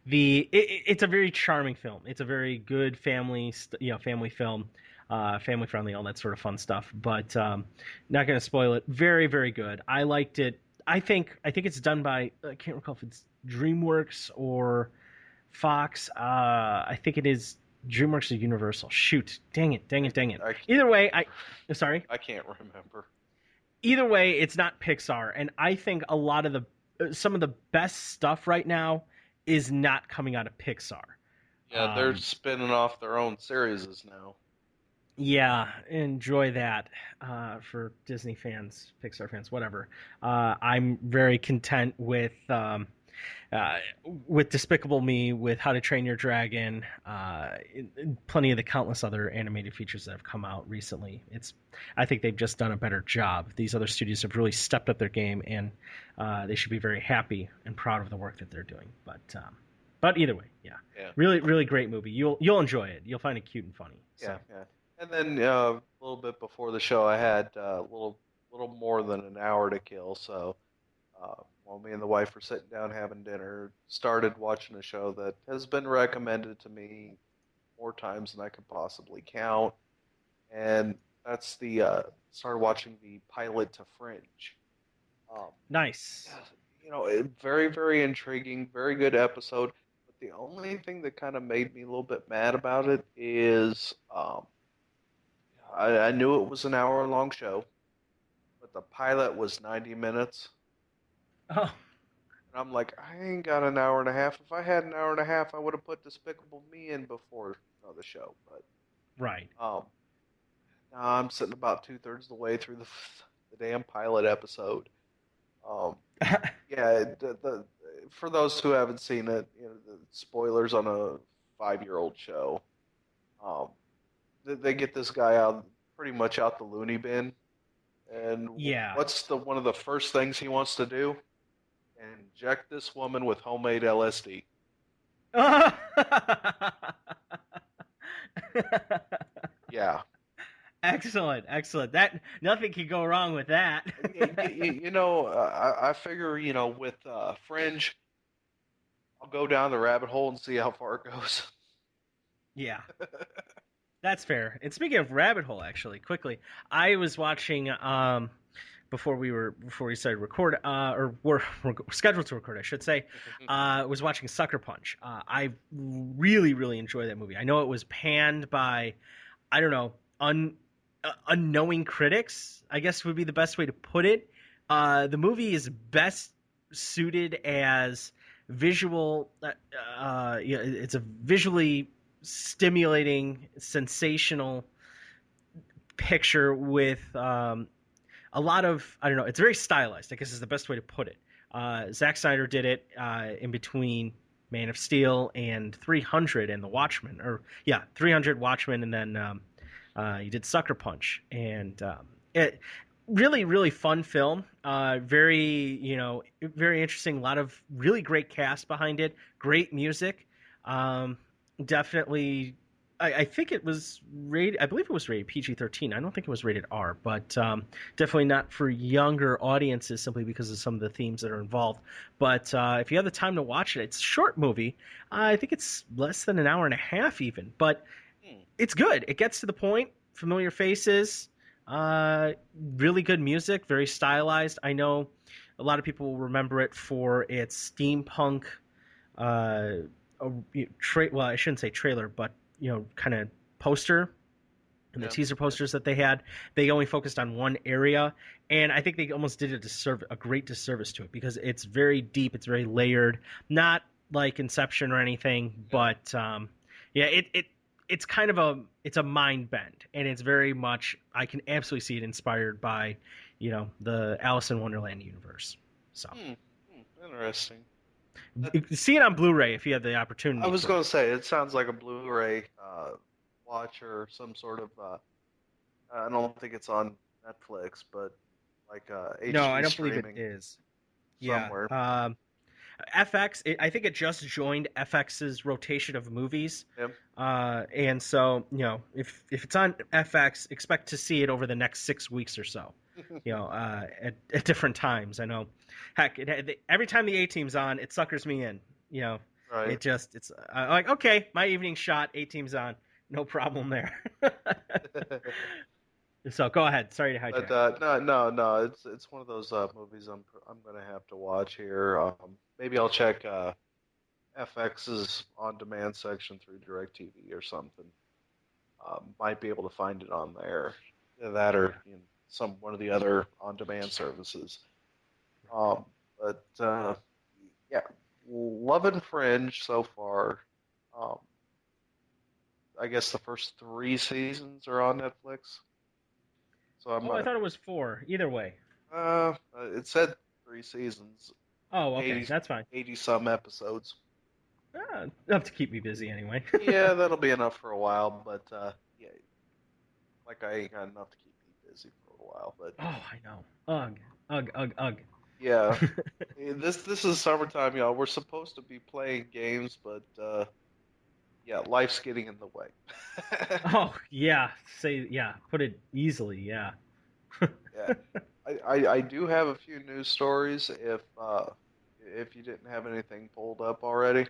It's a very charming film. It's a very good family film, family friendly, all that sort of fun stuff. But not going to spoil it. Very, very good. I liked it. I think it's done by, I can't recall if it's DreamWorks or Fox. I think it is DreamWorks or Universal. Shoot, dang it, dang it, dang it. I Either way, sorry. I can't remember. Either way, it's not Pixar, and I think a lot of the some of the best stuff right now is not coming out of Pixar. Yeah, they're Um, spinning off their own series now. yeah, enjoy that for Disney fans, Pixar fans, whatever. I'm very content uh, with Despicable Me, with How to Train Your Dragon, plenty of the countless other animated features that have come out recently. I think they've just done a better job. These other studios have really stepped up their game, and they should be very happy and proud of the work that they're doing. But either way, yeah, Yeah, really, really great movie. You'll enjoy it. You'll find it cute and funny. So. yeah, yeah. And then a little bit before the show, I had a little more than an hour to kill. So while me and the wife were sitting down having dinner, started watching a show that has been recommended to me more times than I could possibly count, and that's the started watching the pilot to Fringe. Um, Nice. very, very intriguing, very good episode. But the only thing that kind of made me a little bit mad about it is I knew it was an hour long show, but the pilot was 90 minutes. Oh, And I'm like, I ain't got an hour and a half. If I had an hour and a half, I would have put Despicable Me in before the show. But right. now I'm sitting about two-thirds of the way through the damn pilot episode. Um, yeah, for those who haven't seen it, the spoilers on a 5-year-old show. Um, they get this guy out, pretty much out the loony bin, and Yeah. what's the one of the first things he wants to do? Inject this woman with homemade LSD. Yeah, Excellent, excellent. That nothing can go wrong with that. I figure, with Fringe, I'll go down the rabbit hole and see how far it goes. Yeah, that's fair. And speaking of rabbit hole, actually, quickly, I was watching before we started record or we're scheduled to record, I should say. Was watching Sucker Punch. I really really enjoy that movie. I know it was panned by, I don't know, unknowing critics, I guess would be the best way to put it. The movie is best suited as visual. Yeah, it's a visually stimulating, sensational picture with a lot of, I don't know. It's very stylized, I guess is the best way to put it. Zack Snyder did it in between Man of Steel and 300 and The Watchmen, or yeah, 300 Watchmen, and then he did Sucker Punch, and it really really fun film. Very very interesting. A lot of really great cast behind it. Great music. Definitely. I think it was rated. I believe it was rated PG-13. I don't think it was rated R, but definitely not for younger audiences simply because of some of the themes that are involved. But if you have the time to watch it, it's a short movie. I think it's less than an hour and a half even, but Hmm. it's good. It gets to the point. Familiar faces, really good music, very stylized. I know a lot of people will remember it for its steampunk. Uh, well, I shouldn't say trailer, but kind of poster and the Yeah, teaser yeah. posters that they had. They only focused on one area, and I think they almost did a great disservice to it because it's very deep, it's very layered, not like Inception or anything, Yeah. but yeah, it's kind of a mind bend, and it's very much, I can absolutely see it inspired by the Alice in Wonderland universe. So Hmm. Interesting. see it on Blu-ray if you have the I opportunity was for it. going to say it sounds like a Blu-ray watch or some sort of. I don't think it's on Netflix, but like No, I HD don't believe it streaming is. Yeah. somewhere. FX, I think it just joined FX's rotation of movies. Yep. And so, if it's on FX, expect to see it over the next 6 weeks or so, at different times. I know, heck, every time the A Team's on, it suckers me in. You know, Right. it's like, okay, my evening shot, 8 teams on, no problem there. So go ahead. Sorry to But hijack. no. It's one of those movies I'm gonna have to watch here. Maybe I'll check FX's on-demand section through DirecTV or something. Might be able to find it on there. Either that or Yeah. some one of the other on-demand services. Um, but yeah, loving Fringe so far. Um, I guess the first three seasons are on Netflix. So I'm Oh, I thought it was four. Either way. it said three seasons, Oh, okay, 80, that's fine. 80 some episodes. Enough to keep me busy anyway. Yeah, that'll be enough for a while, but yeah, like I ain't got enough to keep me busy for a while. But Oh, I know. Ugh, ugh, ugh, ugh. yeah, this is summertime, y'all. We're supposed to be playing games, but yeah, life's getting in the way. Oh, yeah. Say, yeah. Put it easily. Yeah. Yeah, I do have a few news stories if you didn't have anything pulled up already.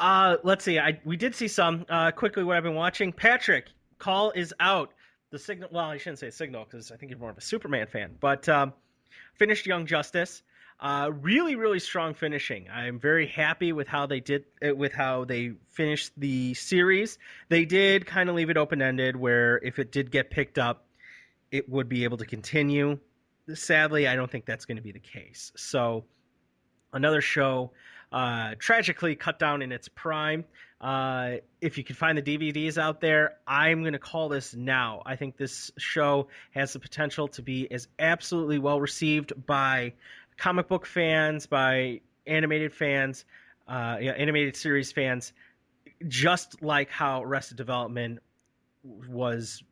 Let's see. We did see some. Quickly, what I've been watching. Patrick, call is out. The signal. Well, I shouldn't say signal because I think you're more of a Superman fan. But finished Young Justice. Really, really strong finishing. I'm very happy with how they did with how they finished the series. They did kind of leave it open ended, where if it did get picked up, it would be able to continue. Sadly, I don't think that's going to be the case. So another show tragically cut down in its prime. If you can find the DVDs out there, I'm going to call this now. I think this show has the potential to be as absolutely well received by comic book fans, by animated fans, yeah, animated series fans, just like how Arrested Development was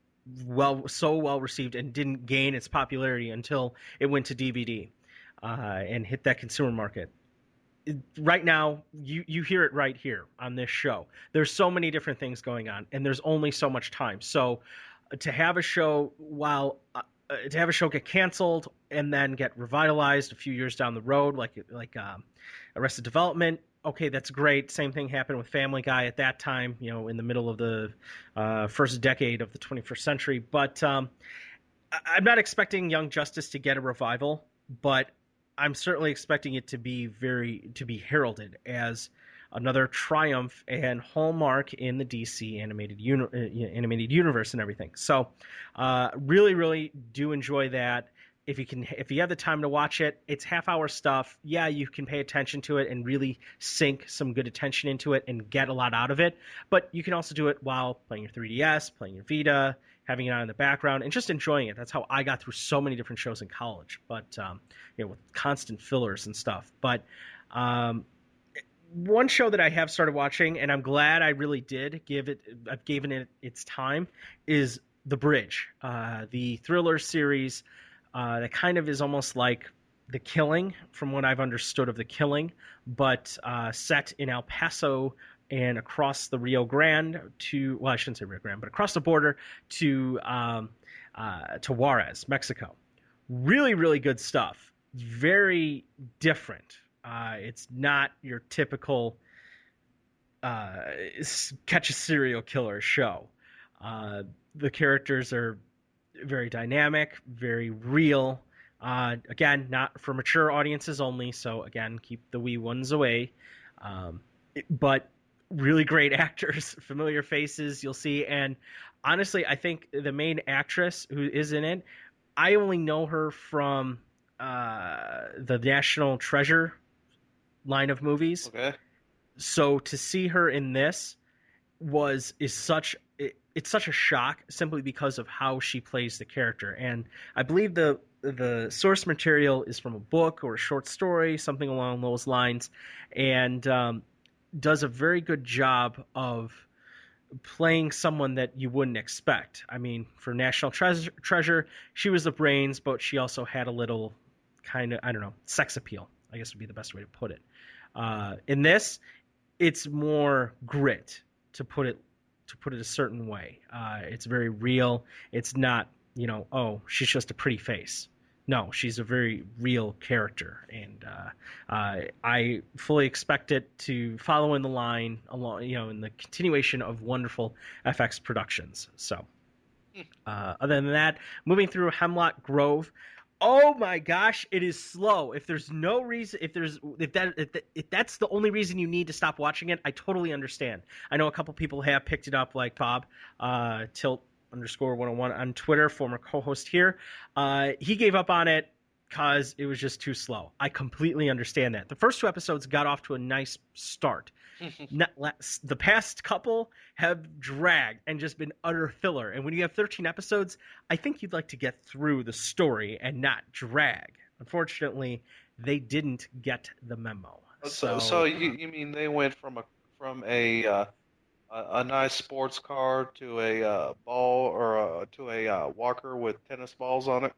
so well received and didn't gain its popularity until it went to DVD and hit that consumer market. Right now, you hear it right here on this show. There's so many different things going on, and there's only so much time. So to have a show to have a show get canceled and then get revitalized a few years down the road, like Arrested Development. Okay, that's great. Same thing happened with Family Guy at that time, in the middle of the first decade of the 21st century. But I'm not expecting Young Justice to get a revival, but I'm certainly expecting it to be heralded as another triumph and hallmark in the DC animated universe and everything. So, really, really do enjoy that. If you have the time to watch it, it's half-hour stuff. Yeah, you can pay attention to it and really sink some good attention into it and get a lot out of it. But you can also do it while playing your 3DS, playing your Vita, having it on in the background, and just enjoying it. That's how I got through so many different shows in college, but with constant fillers and stuff. But um, one show that I have started watching, and I'm glad I really did I've given it its time, is The Bridge, the thriller series that kind of is almost like The Killing, from what I've understood of The Killing, but set in El Paso and across the Rio Grande well, I shouldn't say Rio Grande, but across the border to Juarez, Mexico. Really, really good stuff. Very different. It's not your typical uh, catch a serial killer show. Uh, the characters are very dynamic, very real. Again, not for mature audiences only, so again, keep the wee ones away. But really great actors, familiar faces you'll see. And honestly, I think the main actress who is in it, I only know her from the National Treasure line of movies. Okay. So to see her in this it's such a shock simply because of how she plays the character. And I believe the source material is from a book or a short story, something along those lines, and does a very good job of playing someone that you wouldn't expect. I mean, for National Treasure, she was the brains, but she also had a little kind of, I don't know, sex appeal, I guess would be the best way to put it. In this, it's more grit, to put it a certain way. It's very real. It's not, oh, she's just a pretty face. No, she's a very real character, and I fully expect it to follow in the line along, in the continuation of wonderful FX productions. So, other than that, moving through Hemlock Grove. Oh my gosh, it is slow. If there's no reason, if that's the only reason you need to stop watching it, I totally understand. I know a couple people have picked it up, like Bob, Tilt underscore 101 on Twitter, former co-host here. He gave up on it because it was just too slow. I completely understand that. The first two episodes got off to a nice start. The past couple have dragged and just been utter filler. And when you have 13 episodes, I think you'd like to get through the story and not drag. Unfortunately, they didn't get the memo. So you mean they went from a nice sports car to a ball or to a walker with tennis balls on it?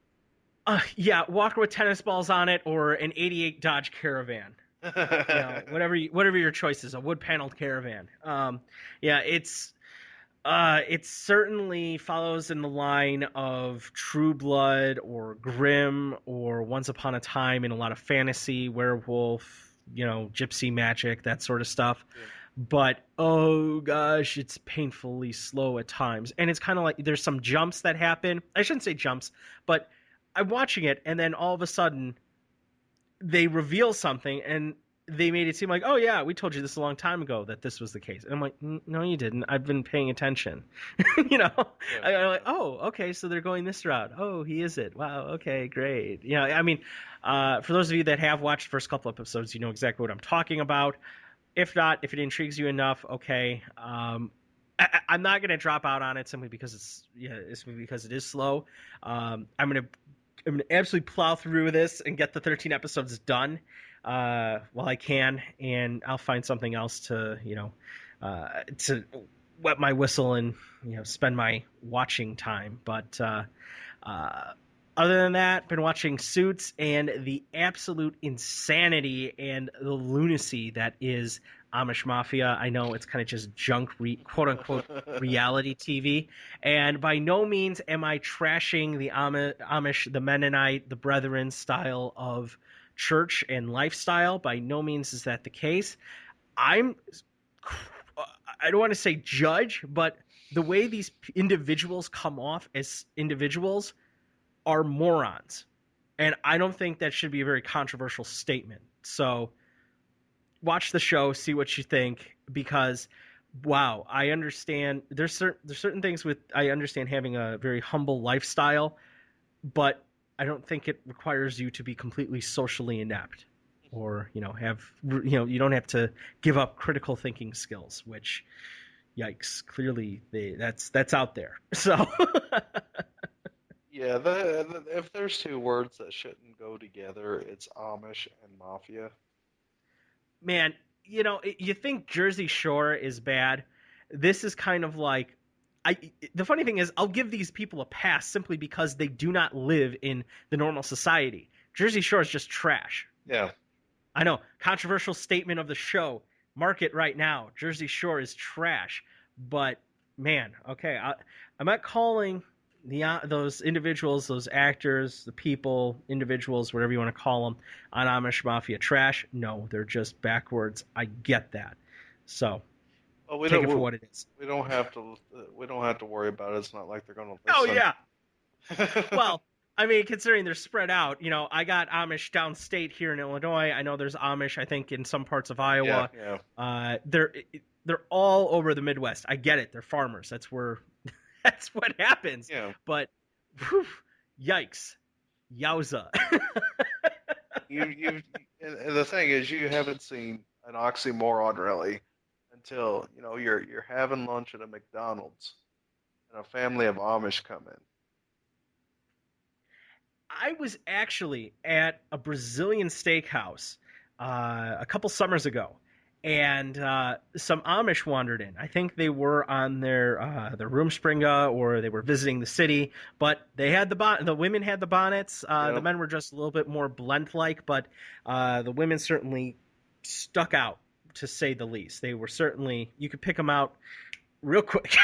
Yeah, Walker with tennis balls on it, or an '88 Dodge Caravan. Whatever your choice is, a wood paneled Caravan. Yeah, it certainly follows in the line of True Blood or Grimm or Once Upon a Time in a lot of fantasy, werewolf, gypsy magic, that sort of stuff. Yeah. But oh gosh, it's painfully slow at times. And it's kind of like there's some jumps that happen. I shouldn't say jumps, but I'm watching it and then all of a sudden they reveal something and they made it seem like, oh yeah, we told you this a long time ago that this was the case. And I'm like, no, you didn't. I've been paying attention. Yeah. I'm like, oh, okay, so they're going this route. Oh, he is it. Wow, okay, great. I mean, for those of you that have watched the first couple episodes, you know exactly what I'm talking about. If not, if it intrigues you enough, okay. I'm not going to drop out on it simply because it is slow. I'm going to absolutely plow through this and get the 13 episodes done while I can, and I'll find something else to wet my whistle and spend my watching time. But other than that, been watching Suits and the absolute insanity and the lunacy that is Amish Mafia. I know it's kind of just junk, quote unquote, reality TV. And by no means am I trashing the Amish, the Mennonite, the Brethren style of church and lifestyle. By no means is that the case. I don't want to say judge, but the way these individuals come off as individuals are morons. And I don't think that should be a very controversial statement. So watch the show, see what you think, because wow, I understand there's certain things with I understand having a very humble lifestyle, but I don't think it requires you to be completely socially inept or, you don't have to give up critical thinking skills, which yikes, clearly that's out there. So Yeah, if there's two words that shouldn't go together, it's Amish and Mafia. man, you think Jersey Shore is bad. This is kind of like the funny thing is I'll give these people a pass simply because they do not live in the normal society. Jersey Shore is just trash. Yeah. I know, controversial statement of the show. Mark it right now. Jersey Shore is trash. But man, okay, I'm not calling those individuals, those actors, the people, individuals, whatever you want to call them, on Amish Mafia trash. No, they're just backwards. I get that. So Well, take it for what it is. we don't have to worry about it. It's not like they're going to Oh listen. yeah. Well, I mean, considering they're spread out, I got Amish downstate here in Illinois. I know there's Amish, I think, in some parts of Iowa. Yeah. They're all over the Midwest. I get it. They're farmers. That's what happens. Yeah. But whew, yikes, yowza. And the thing is, you haven't seen an oxymoron really until you're having lunch at a McDonald's and a family of Amish come in. I was actually at a Brazilian steakhouse a couple summers ago, and some Amish wandered in. I think they were on their Roomspringa or they were visiting the city, but they had the women had the bonnets. Yep. The men were just a little bit more blend-like, but the women certainly stuck out, to say the least. They were certainly, you could pick them out real quick.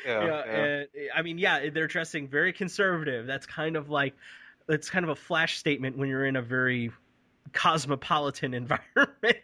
Yeah. I mean, yeah, they're dressing very conservative. That's kind of like it's kind of a flash statement when you're in a very cosmopolitan environment.